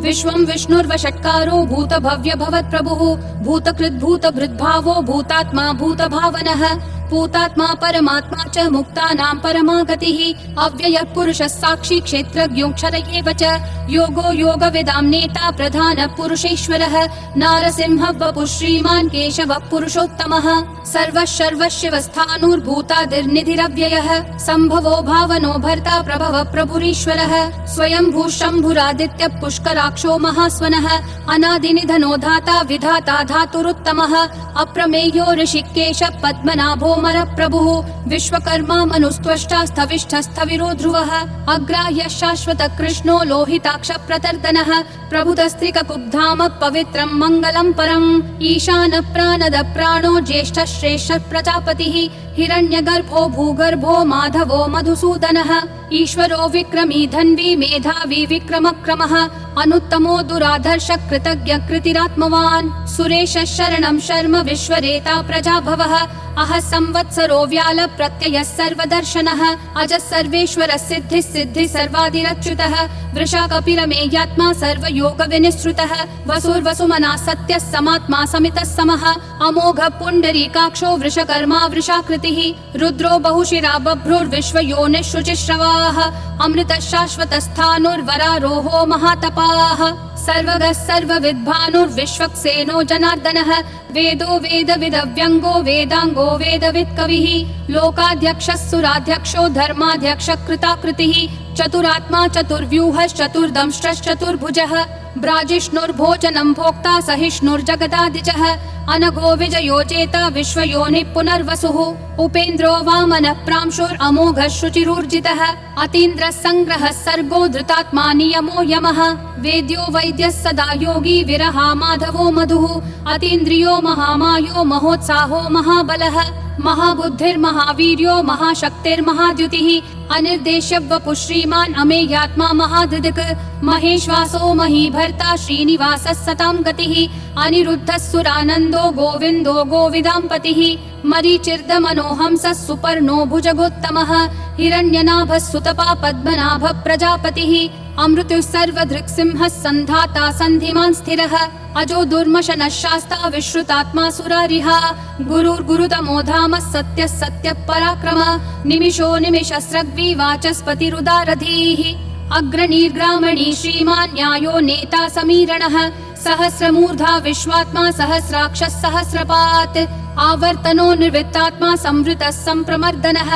विश्वं विष्णुर्वषट्कारो भूतभव्य भवत्प्रभुः भूतकृद्भूतभृद्भावो भूतात्मा भूतभावनः भूतात्मा परमात्मा च मुक्तानां परमा गतिः अव्ययः पुरुषः साक्षी क्षेत्रज्ञोऽक्षर एव च योगो योगविदां नेता प्रधानः पुरुषेश्वरः नारसिंहः वपुः श्रीमान् केशवः पुरुषोत्तमः सर्वः सर्वशिवस्थाणुर्भूतादिर्निधिरव्ययः सम्भवो भावनो भर्ता प्रभवः प्रभुरीश्वरः स्वयंभू शम्भुरादित्यः पुष्कराक्षो महास्वनः अनादिनिधनो धाता विधाता धातुरुत्तमः अप्रमेयो ऋषिकेशः पद्मनाभो प्रभुः विश्वकर्मा मनुस्त्वष्टा स्थविष्ठस्थविरो ध्रुवः अग्राह्यः शाश्वत कृष्णो लोहिताक्ष प्रतर्दनः प्रभुतस्त्रिककुब्धाम पवित्रं मङ्गलं परम् ईशान प्राणद प्राणो ज्येष्ठः श्रेष्ठः प्रजापतिः हिरण्यगर्भो भूगर्भो माधवो मधुसूदनः ईश्वरो विक्रमी धन्वी मेधावी विक्रमक्रमः अनुत्तमो दुराधर्ष कृतज्ञ कृतिरात्मवान् सुरेशः शरणं शर्म विश्वरेता प्रजाभवः अह संवत्सरो व्याल प्रत्ययः सर्वदर्शनः अजः सर्वेश्वरः सिद्धिः सिद्धिः सर्वादिरच्युतः वृषा कपिरमेयात्मा सर्वयोग विनिसृतः वसुर्वसुमना सत्यः समात्मा समितः समः अमोघ पुण्डरीकाक्षो वृषकर्मा वृषाकृतिः रुद्रो बहुशिरा बभ्रुर्विश्वयोनिः शुचिश्रवाः अमृतः शाश्वतस्थाणुर्वरारोहो महातपाः सर्वगः सर्वविद्भानुर्विश्वक्सेनो जनार्दनः वेदो वेदविदव्यङ्गो वेदाङ्गो वेदवित्कविः लोकाध्यक्षः सुराध्यक्षो धर्माध्यक्षः कृताकृतिः चतुरात्मा चतुर्व्यूहश्चतुर्दंष्ट्रश्चतुर्भुजः ब्राजिष्णुर्भोजनं भोक्ता सहिष्णुर्जगदादिजः अनघो विजयो जेता विश्वयोनिः पुनर्वसुः उपेन्द्रो वामनः प्रांशुरमोघः शुचिरूर्जितः अतीन्द्रः सङ्ग्रहः सर्गो धृतात्मा नियमो यमः वेद्यो वैद्यः सदा योगी विरहा माधवो मधुः अतीन्द्रियो महामायो महोत्साहो महाबलः महाबुद्धिर्महावीर्यो महाशक्तिर्महाद्युतिः अनिर्देश्य वपुः श्रीमान् अमेयात्मा महाधृदिक् महेश्वासो महीभर्ता श्रीनिवासः सतां गतिः अनिरुद्धः सुरानन्दो गोविन्दो गोविदाम्पतिः मरीचिर्दमनोहंसः सुपर्णो भुजगोत्तमः हिरण्यनाभः सुतपा पद्मनाभः प्रजापतिः अमृतुः सर्वधृक्सिंहः सन्धाता सन्धिमान् स्थिरः अजो दुर्मशनः शास्ता विश्रुतात्मा सुरारिः गुरुर्गुरुतमो धामः सत्यः सत्यः पराक्रमः निमिषो निमिषस्रग्वी वाचस्पतिरुदारधीः अग्रणीर्ग्रामणी श्रीमान् न्यायो नेता समीरणः सहस्रमूर्धा विश्वात्मा सहस्राक्षः सहस्रपात् आवर्तनो निर्वृत्तात्मा संवृतः सम्प्रमर्दनः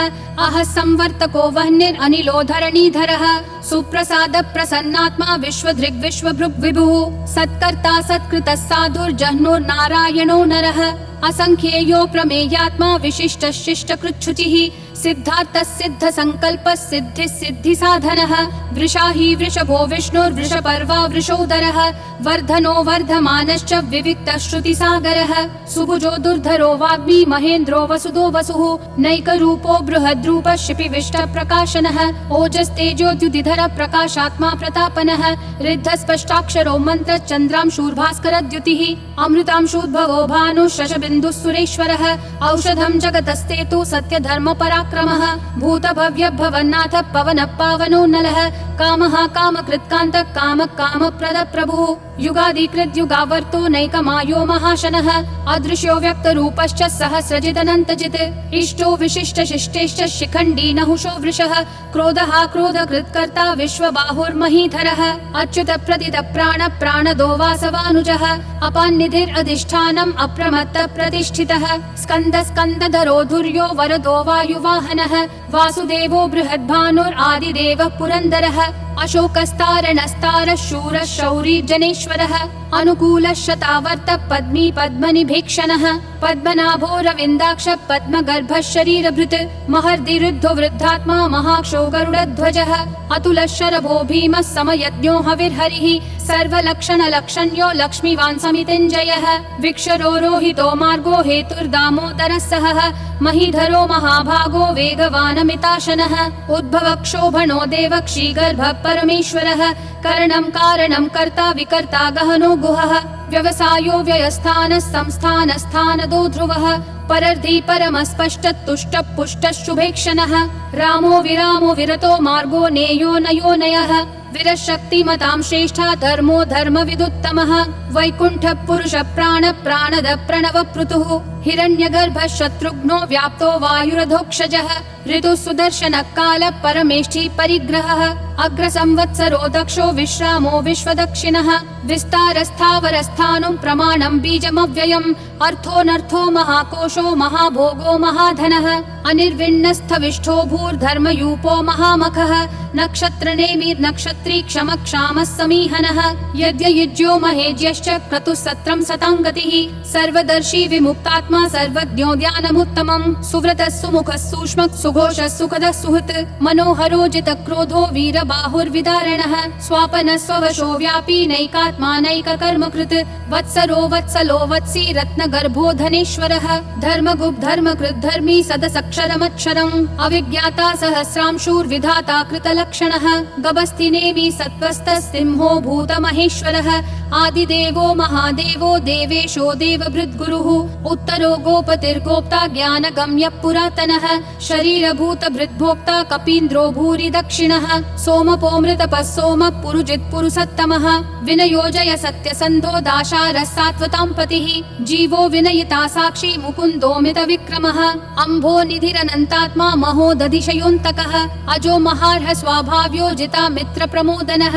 अह संवर्तको वह्निरनिलो धरणीधरः सुप्रसाद प्रसन्नात्मा विश्वधृग् विश्वभृग् विभुः सत्कर्ता सत्कृतः साधुर्जह्नुर्नारायणो नरः असंख्येयो प्रमेयात्मा विशिष्टः शिष्टकृच्छुचिः सिद्धार्थः सिद्ध संकल्पः सिद्धिः सिद्धि साधनः वृषा हि वृषभो विष्णुर्वृषपर्वा वृषोदरः वर्धनो वर्धमानश्च विविक्तः श्रुतिसागरः सुभुजो दुर्धरो वाग्मी महेन्द्रो वसुदो वसुः नैकरूपो बृहद्रूपः शिपिविष्टः प्रकाशनः ओजस्तेजोद्युतिधर प्रकाशात्मा प्रतापनः ऋद्धस्पष्टाक्षरो मन्त्रः चन्द्रांशूर्भास्करद्युतिः अमृतांशूद्भवो भानुः शशबिन्दुः सुरेश्वरः औषधं जगतस्तेतु सत्यधर्म पराक्रमः भूतभव्य भवन्नाथ पवनः पावनो नलः कामः कामकृत्कान्तः कामः कामप्रदः प्रभुः युगादिकृत् युगावर्तो नैकमायो महाशनः अदृश्यो व्यक्तरूपश्च सहस्रजिदनन्तजित् इष्टो विशिष्ट शिष्टेश्च शिखण्डी नहुषो वृषः क्रोधः क्रोधकृत्कर्ता विश्वबाहुर्महीधरः अच्युत प्रदित प्राण प्राणदो वासवानुजः अपान्निधिरधिष्ठानम् अप्रमत्त प्रतिष्ठितः स्कन्द स्कन्दधरो धुर्यो वरदो वायुवाहनः वासुदेवो बृहद्भानुरादिदेवः पुरन्दरः अशोकस्तारणस्तारः शूरः शौरी जनेश्वरः अनुकूलः शतावर्त पद्मी पद्मनिभीक्षणः पद्मनाभो रविन्दाक्ष पद्मगर्भः शरीरभृत् महर्दिरुद्धो वृद्धात्मा महाक्षो गरुडध्वजः अतुलः शरभो भीमः समयज्ञो हविर्हरिः सर्वलक्षणलक्षण्यो लक्ष्मीवान् समितिञ्जयः विक्षरो रोहितो मार्गो हेतुर्दामोदरः सहः महीधरो महाभागो वेगवानमिताशनः उद्भवक्षोभणो देवक्षीगर्भः परमेश्वरः करणं कारणं कर्ता विकर्ता गहनो गुहः व्यवसायो व्ययस्थानः संस्थानस्थानदो ध्रुवः परर्धि परमस्पष्टतुष्टः पुष्टः शुभेक्षणः रामो विरामो विरतो मार्गो नेयो नयो नयः विरशक्तिमतां श्रेष्ठा धर्मो धर्मविदुत्तमः वैकुण्ठ पुरुष प्राण प्राणद प्रणव पृथुः हिरण्यगर्भः शत्रुघ्नो व्याप्तो वायुरधोक्षजः ऋतु सुदर्शन काल परमेष्ठी परिग्रहः अग्रसंवत्सरो दक्षो विश्रामो विश्वदक्षिणः विस्तारस्थावरस्थानं प्रमाणं बीजमव्ययम् अर्थोऽनर्थो महाकोशो महाभोगो महाधनः अनिर्विण्णस्थविष्ठो भूर्धर्मयूपो महामखः नक्षत्रनेमिर्नक्षत्री क्षमक्षामः समीहनः यद्ययुज्यो महेज्यश्च क्रतुः सत्रं सतां गतिः सर्वदर्शी विमुक्तात्मा सर्वज्ञो ध्यानमुत्तमम् सुव्रतः सुमुखः सूक्ष्मः सुघोषः सुखदः सुहृत् मनोहरो जितक्रोधो वीरबाहुर्विदारणः स्वापनः स्ववशो व्यापी नैकात्मा नैककर्मकृत् वत्सरो वत्सलो वत्सी रत्नगर्भो धनेश्वरः धर्मगुप् धर्मकृत् धर्मी सदसक्षरमक्षरम् अविज्ञाता सहस्रांशूर्विधाता कृतलक्षणः गभस्तिनेमि सत्त्वस्तः सिंहो भूतमहेश्वरः आदिदेवो महादेवो देवेशो देवभृद्गुरुः उत्तरो गोपतिर्गोप्ता ज्ञानगम्यः पुरातनः शरीरभूतभृद्भोक्ता कपीन्द्रो भूरि दक्षिणः सोमपोऽमृतपः सोमः पुरुजित् पुरुषोत्तमः विनयोजय सत्यसन्धो दाशारः सात्वतां पतिः जीवो विनयिता साक्षी मुकुन्दोमित विक्रमः अम्भो निधिरनन्तात्मा महोदधिशयोऽन्तकः अजो महार्ह स्वाभाव्यो जिता मित्र प्रमोदनः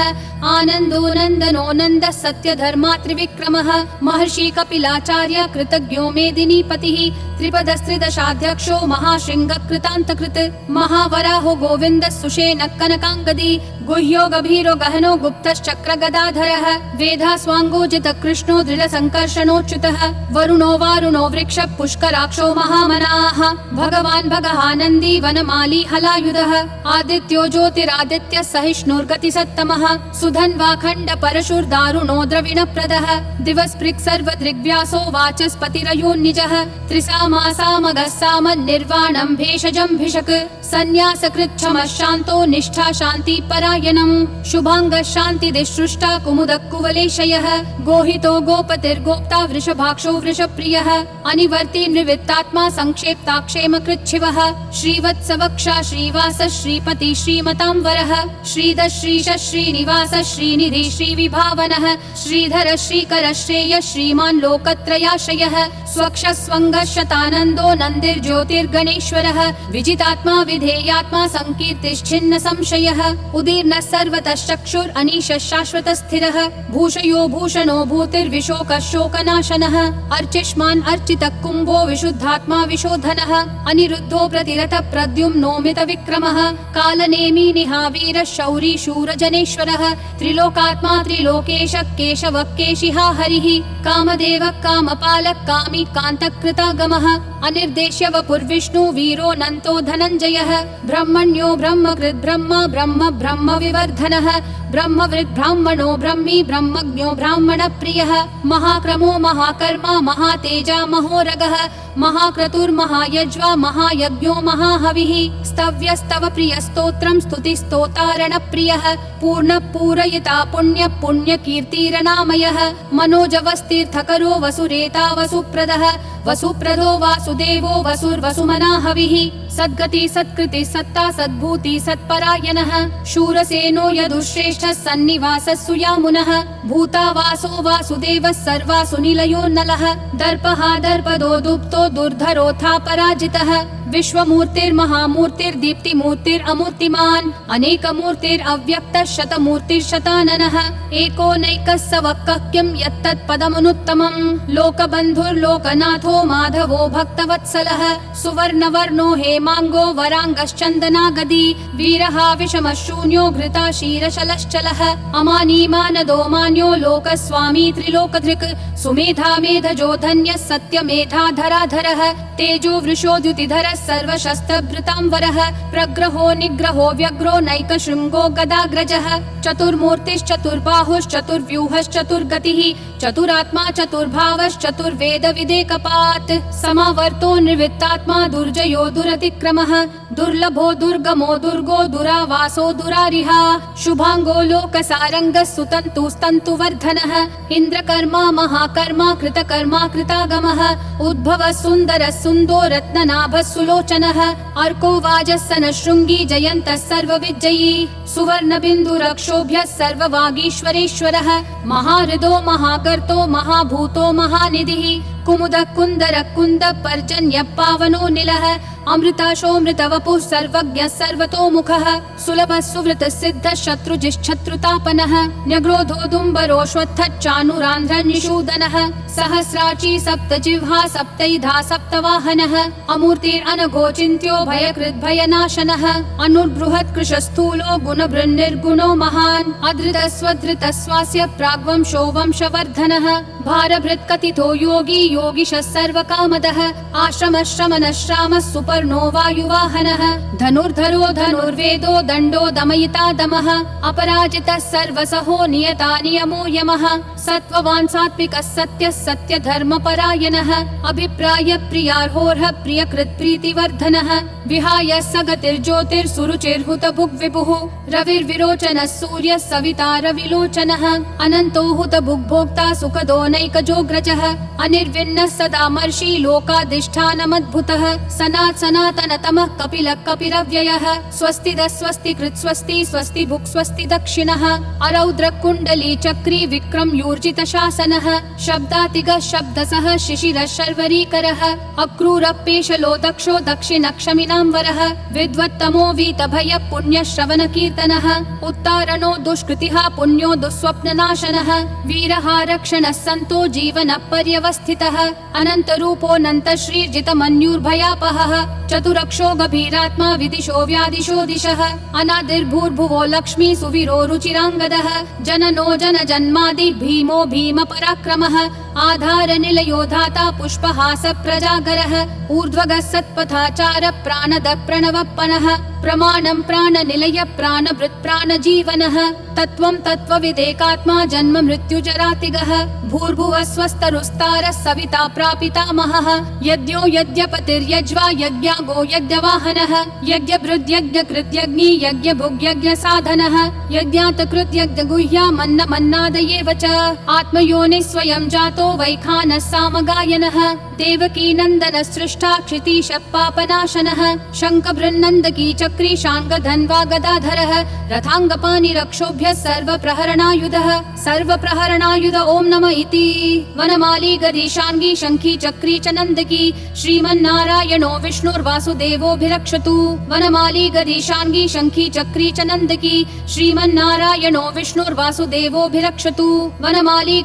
आनन्दो नन्दनो नन्दः सत्यधर्मा त्रिविक्रमः महर्षि कपिलाचार्य कृतज्ञो मेदिनीपतिः त्रिपदस्त्रिदशाध्यक्षो महाशृङ्ग कृतान्तकृत् महावराहो गोविन्दः सुषेणः कनकाङ्गदी गुह्यो गभीरो गहनो गुप्तश्चक्र गदाधरः वेधास्वाङ्गोजित कृष्णो दृढसङ्कर्षणोच्युतः वरुणो वारुणो वृक्ष पुष्कराक्षो महामनाः भगवान् भगहानन्दी वनमाली हलायुधः आदित्यो ज्योतिरादित्य सहिष्णुर्गतिसत्तमः सुधन्वाखण्ड परशुर्दारुणो द्रविणप्रदः दिवस्पृक् सर्वदृग्व्यासो वाचस्पतिरयोन्निजः त्रिसामासामगः सामन्निर्वाणं भेषजं भिषक् सन्न्यासकृच्छमः शान्तो निष्ठा शान्ति परायणम् शुभाङ्गः शान्तिदिसृष्टा कुमुदः कुवलेशयः गोहितो गोपतिर्गोप्ता वृषभाक्षो वृषप्रियः अनिवर्ति निवृत्तात्मा संक्षेप्ता क्षेमकृच्छिवः श्रीवत्सवक्षा श्रीवास श्रीपति श्रीमतां वरः श्रीधर श्रीश श्रीनिवास श्रीनिधि श्रीविभावनः श्रीधर श्रीकर श्रेय श्रीमान् लोकत्रयाश्रयः स्वक्ष स्वङ्गः शतानन्दो नन्दिर्ज्योतिर्गणेश्वरः विजितात्मा विधेयात्मा संकीर्तिश्छिन्न संशयः उदीर्णः सर्वतः चक्षुर् अनीशः शाश्वतः स्थिरः भूषयो भूषणो भूतिर्विशोकः शोकनाशनः अर्चिष्मान् अर्चितः कुम्भो विशुद्धात्मा विशोधनः अनिरुद्धो प्रतिरथ प्रद्युम्नोमित विक्रमः कालनेमी निहावीरः शौरी शूरजनेश्वरः त्रिलोकात्मा त्रिलोकेश केशवः केशिहा हरिः कामदेवः कामपालः कामी कान्तकृतागमः अनिर्देश्य वपुर्विष्णु वीरो नन्तो धनञ्जयः ब्रह्मण्यो ब्रह्मकृत् ब्रह्म ब्रह्म ब्रह्म विवर्धनः ब्रह्मवृद् ब्राह्मणो ब्रह्मी ब्रह्मज्ञो ब्राह्मणप्रियः महाक्रमो महाकर्मा महातेजा महोरगः महाक्रतुर्महायज्वा महायज्ञो महाहविः स्तव्यस्तव प्रियस्तोत्रं स्तुतिस्तोतारणप्रियः पूर्णपूरयिता पुण्य पुण्यकीर्तिरनामयः मनोजवस्तीर्थकरो वसुरेता वसुप्रदः वसुप्रदो वासुदेवो वसुर्वसुमनाहविः सद्गति सत्कृति सत्ता सद्भूति सत्परायणः शूरसेनो यदुश्रेष्ठः सन्निवासः सुयामुनः भूतावासो वासुदेवः सर्वासु निलयो नलः दर्पः दर्पदो दुप्तो दुर्धरोऽथा पराजितः विश्वमूर्तिर्महामूर्तिर्दीप्तिमूर्तिरमूर्तिमान् अनेकमूर्तिरव्यक्तः शतमूर्तिर्शताननः एकोनैकः सवक्कः किं यत्तत्पदमनुत्तमम् लोकबन्धुर्लोकनाथो माधवो भक्तवत्सलः सुवर्णवर्णो हेमाङ्गो वराङ्गश्चन्दनागदी वीरः विषमः शून्यो घृता क्षीरशलश्चलः अमानीमानदो मान्यो लोकस्वामी त्रिलोकधृक् सुमेधा मेधजो धन्यः सत्यमेधाधराधरः तेजो वृषोद्युतिधरः सर्वशस्त्रभृतांवरः प्रग्रहो निग्रहो व्यग्रो नैकशृङ्गो गदाग्रजः चतुर्मूर्तिश्चतुर्बाहुश्चतुर्व्यूहश्चतुर्गतिः चतुरात्मा चतुर्भावश्चतुर्वेद विदेकपात् समावर्तो निर्वृत्तात्मा दुर्जयो दुरतिक्रमः दुर्लभो दुर्गमो दुर्गो दुरावासो दुरारिहा शुभांगो लोकसारंगः सुतन्तुस्तन्तुवर्धनः इन्द्रकर्मा महाकर्मा कृतकर्मा कृतागमः उद्भवः सुन्दरः सुन्दो रत्ननाभः सुलोचनः अर्को वाजस्सनः शृङ्गी जयन्तः सर्वविजयी सुवर्णबिन्दुरक्षोभ्यः सर्ववागीश्वरेश्वरः महाहृदो महाकर्तो महाभूतो महानिधिः कुमुदः कुन्दरः कुन्दः पर्जन्यः पावनो निलः अमृताशोऽमृतवपुः सर्वज्ञः सर्वतोमुखः सुलभः सुवृतः सिद्धः शत्रुजिश्शत्रुतापनः न्यग्रोधोदुम्बरोऽश्वत्थः चाणूरान्ध्रः निषूदनः सहस्राची सप्तजिह्वा सप्तैधा सप्तवाहनः अमूर्तिरनघोचिन्त्यो भयकृद्भयनाशनः अनुर्बृहत् कृशस्थूलो गुणभृन्निर्गुणो महान् अधृतः स्वधृतः स्वास्य प्राग्वंशो वंशवर्धनः भारभृत्कथितो योगी योगिशः सर्वकामदः आश्रमः श्रमणः श्रामः सुपर्णो वायुवाहनः धनुर्धरो धनुर्वेदो दण्डो दमयिता दमः अपराजितः सर्वसहो नियता नियमो यमः सत्त्ववान् सात्विकः सत्यः सत्यधर्मपरायणः अभिप्राय प्रियार्होर्ह प्रियकृत् प्रीतिवर्धनः विहाय सगतिर्ज्योतिर्सुरुचिर्हुतभुग्विभुः रविर्विरोचनः सूर्यः सविता रविलोचनः अनन्तो हुतभुग्भोक्ता सुखदो नैकजोग्रजः अनिर्विण्णः सदा मर्षि लोकाधिष्ठानमद्भुतः सनातनतमः कपिलः कपिरव्ययः स्वस्तिदः स्वस्तिकृत् स्वस्ति स्वस्ति भुक् स्वस्ति दक्षिणः अरौद्रः कुण्डली चक्री विक्रम यूर्जित शासनः शब्दातिगः शब्दसः शिशिरः शर्वरीकरः अक्रूरः पेशलो दक्षो दक्षिणक्षमिनाम्बरः विद्वत्तमो वीतभयः पुण्यश्रवणकीर्तनः उत्तारणो दुष्कृतिः पुण्यो दुःस्वप्ननाशनः वीरः रक्षणः सन्तो जीवनः पर्यवस्थितः अनन्तरूपोऽनन्तः श्रीर्जितमन्युर्भयापहः चतुरक्षो गभीरात्मा विदिशो व्यादिशो दिशः अनादिर्भूर्भुवो लक्ष्मी सुवीरो रुचिराङ्गदः जननो जनजन्मादि भीमो भीमपराक्रमः आधारनिलयो धाता पुष्पहास प्रजागरः ऊर्ध्वगः सत्पथाचार प्राणद प्रणवप्पनः प्रमाणं प्राणनिलय प्राणभृत् प्राणजीवनः तत्त्वं तत्त्वविदेकात्मा जन्म मृत्युजरातिगः भूर्भुवः स्वस्तरुस्तारः सविता प्रापितामहः यज्ञो यज्ञपतिर्यज्वा यज्ञागो यज्ञवाहनः यज्ञभृद्यज्ञकृत्यग्नि यज्ञभुग्यज्ञसाधनः यज्ञातकृत्यज्ञगुह्यामन्नमन्नादयेव च आत्मयोनिः स्वयं जातो वैखानः सामगायनः देवकी नन्दनः सृष्टा क्षितीशः पापनाशनः शङ्खभृन्नन्दकी चक्री शाङ्गधन्वा गदाधरः रथाङ्गपाणिरक्षोभ्यः सर्वप्रहरणायुध ॐ नमः इति वनमाली गदीशाङ्गी शङ्खी चक्री च नन्दकी श्रीमन्नारायणो विष्णुर्वासुदेवोऽभिरक्षतु वनमाली गदीशाङ्गी शङ्खी चक्री च नन्दकी श्रीमन्नारायणो विष्णुर्वासुदेवोऽभिरक्षतु वनमाली